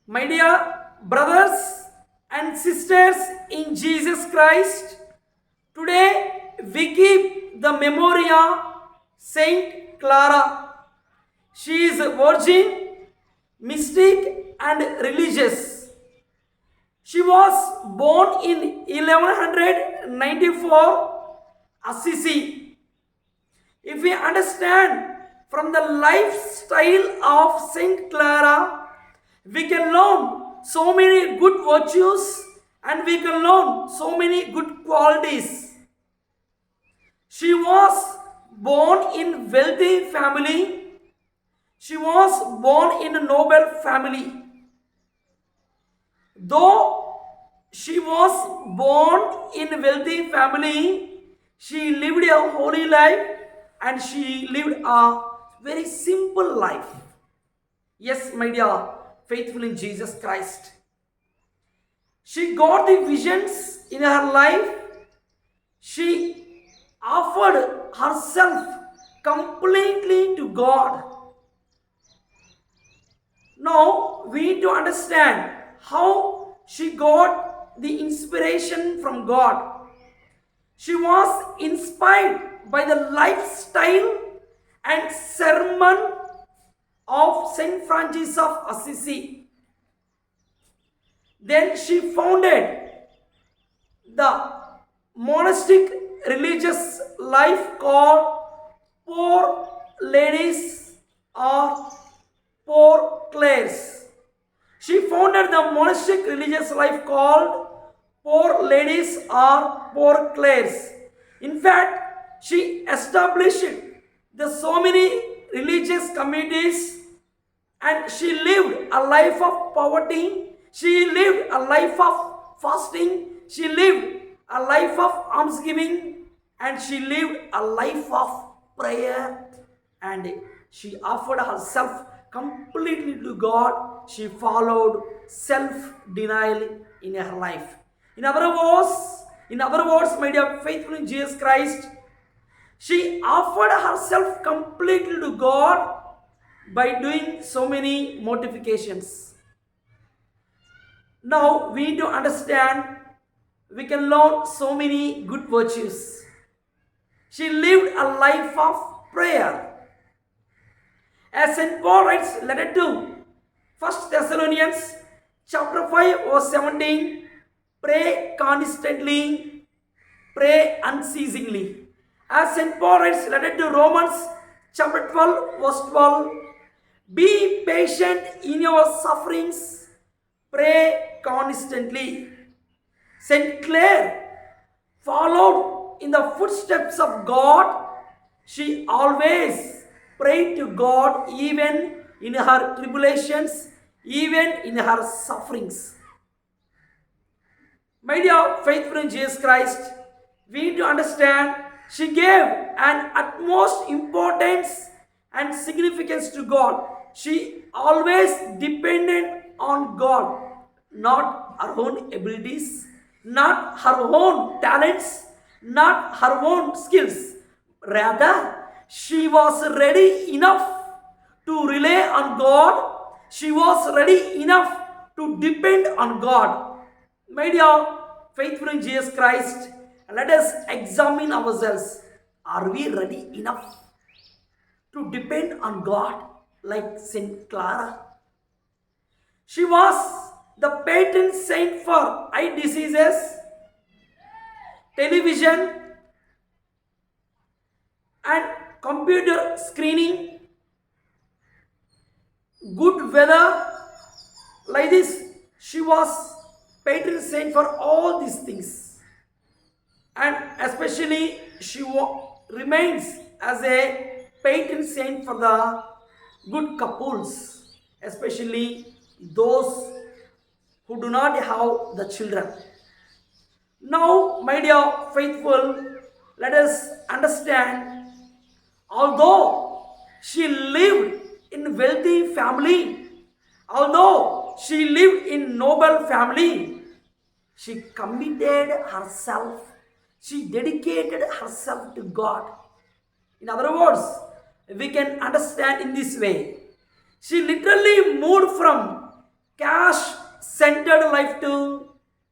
My dear brothers and sisters in Jesus Christ, today we keep the memory of Saint Clara. She is a virgin, mystic, and religious. She was born in 1194 Assisi. If we understand from the lifestyle of Saint Clara, we can learn so many good virtues and we can learn so many good qualities. She was born in wealthy family. She was born in a noble family. Though she was born in a wealthy family, she lived a holy life and she lived a very simple life. Yes, my dear, faithful in Jesus Christ. She got the visions in her life. She offered herself completely to God. Now we need to understand how she got the inspiration from God. She was inspired by the lifestyle and sermon of Saint Francis of Assisi. Then she founded the monastic religious life called Poor Ladies or Poor Clares. She founded the monastic religious life called Poor Ladies or Poor Clares. In fact, she established the so many religious communities and she lived a life of poverty. She lived a life of fasting. She lived a life of almsgiving and she lived a life of prayer and she offered herself completely to God. She followed self-denial in her life. In other words, my dear faithful in Jesus Christ, she offered herself completely to God by doing so many mortifications. Now we need to understand, we can learn so many good virtues. She lived a life of prayer. As St. Paul writes letter to 1 Thessalonians chapter 5 verse 17, pray constantly, pray unceasingly. As St. Paul writes letter to Romans chapter 12 verse 12, be patient in your sufferings, pray constantly. St. Clare followed in the footsteps of God. She always prayed to God even in her tribulations, even in her sufferings. My dear faithful in Jesus Christ, we need to understand she gave an utmost importance and significance to God. She always depended on God, not her own abilities, not her own talents, not her own skills. Rather, she was ready enough to rely on God. She was ready enough to depend on God. My dear faithful in Jesus Christ, let us examine ourselves. Are we ready enough to depend on God like Saint Clara? She was the patron saint for eye diseases, television, and computer screening, good weather. Like this, she was patron saint for all these things. And especially, she remains as a patron saint for the good couples, especially those who do not have the children. Now, my dear faithful, let us understand, although she lived in wealthy family, although she lived in noble family, she committed herself, she dedicated herself to God. In other words, we can understand in this way. She literally moved from cash centered life to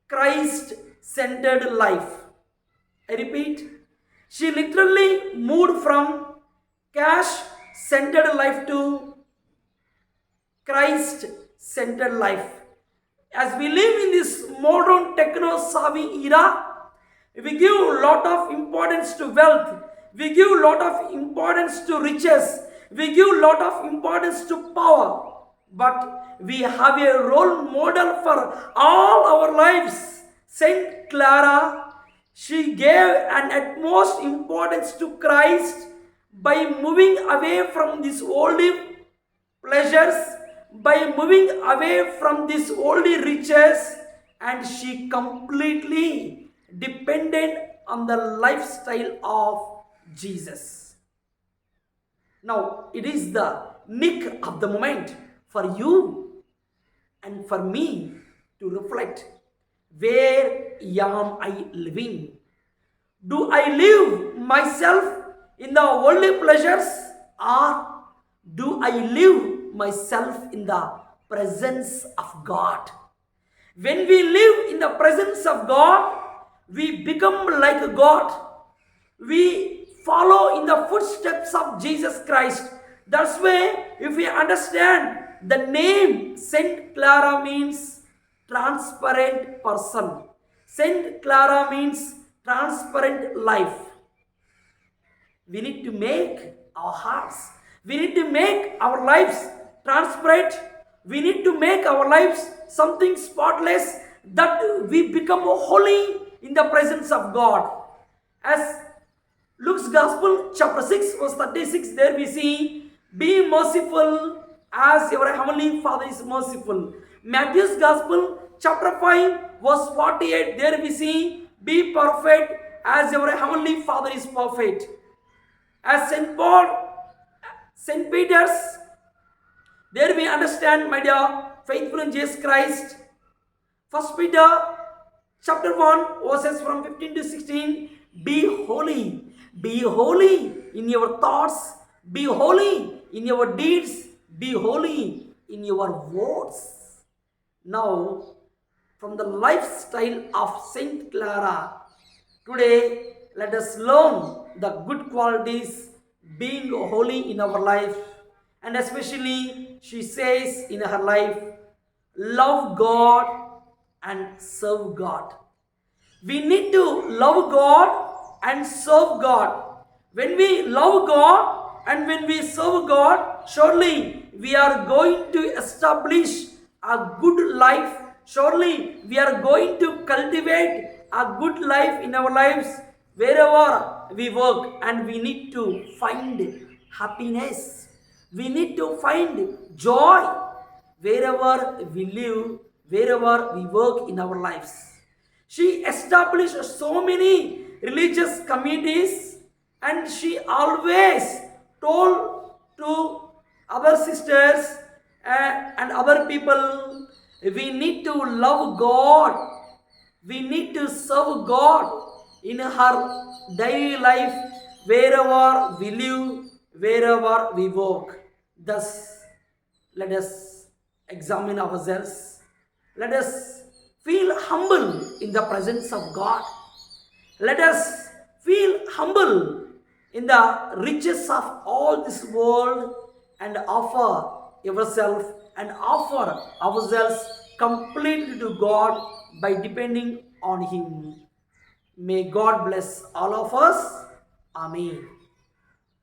Christ centered life. I repeat, she literally moved from cash centered life to Christ centered life. As we live in this modern techno savvy era, we give a lot of importance to wealth, we give a lot of importance to riches, we give a lot of importance to power, but we have a role model for all our lives. Saint Clara, she gave an utmost importance to Christ by moving away from these worldly pleasures, by moving away from these worldly riches, and she completely depended on the lifestyle of Jesus. Now, it is the nick of the moment for you and for me to reflect, where am I living? Do I live myself in the worldly pleasures, or do I live myself in the presence of God? When we live in the presence of God, we become like God. We follow in the footsteps of Jesus Christ. That's why, if we understand, the name Saint Clara means transparent person. Saint Clara means transparent life. We need to make our hearts, we need to make our lives transparent. We need to make our lives something spotless, that we become holy in the presence of God. As Luke's Gospel, chapter 6, verse 36, there we see, be merciful as your heavenly Father is merciful. Matthew's Gospel, chapter 5, verse 48, there we see, be perfect as your heavenly Father is perfect. As St. Peter's, there we understand, my dear faithful in Jesus Christ. 1 Peter chapter 1, verses from 15 to 16, be holy. Be holy in your thoughts, be holy in your deeds, be holy in your words. Now, from the lifestyle of Saint Clara, today let us learn the good qualities being holy in our life. And especially, she says in her life, love God and serve God. We need to love God and serve God. When we love God and when we serve God, surely we are going to establish a good life. Surely we are going to cultivate a good life in our lives wherever we work, and we need to find happiness. We need to find joy wherever we live, wherever we work in our lives. She established so many religious communities, and she always told to other sisters and other people, we need to love God, we need to serve God in her daily life, wherever we live, wherever we work. Thus, let us examine ourselves. Let us feel humble in the presence of God. Let us feel humble in the riches of all this world, and offer yourself and offer ourselves completely to God by depending on Him. May God bless all of us. Amen.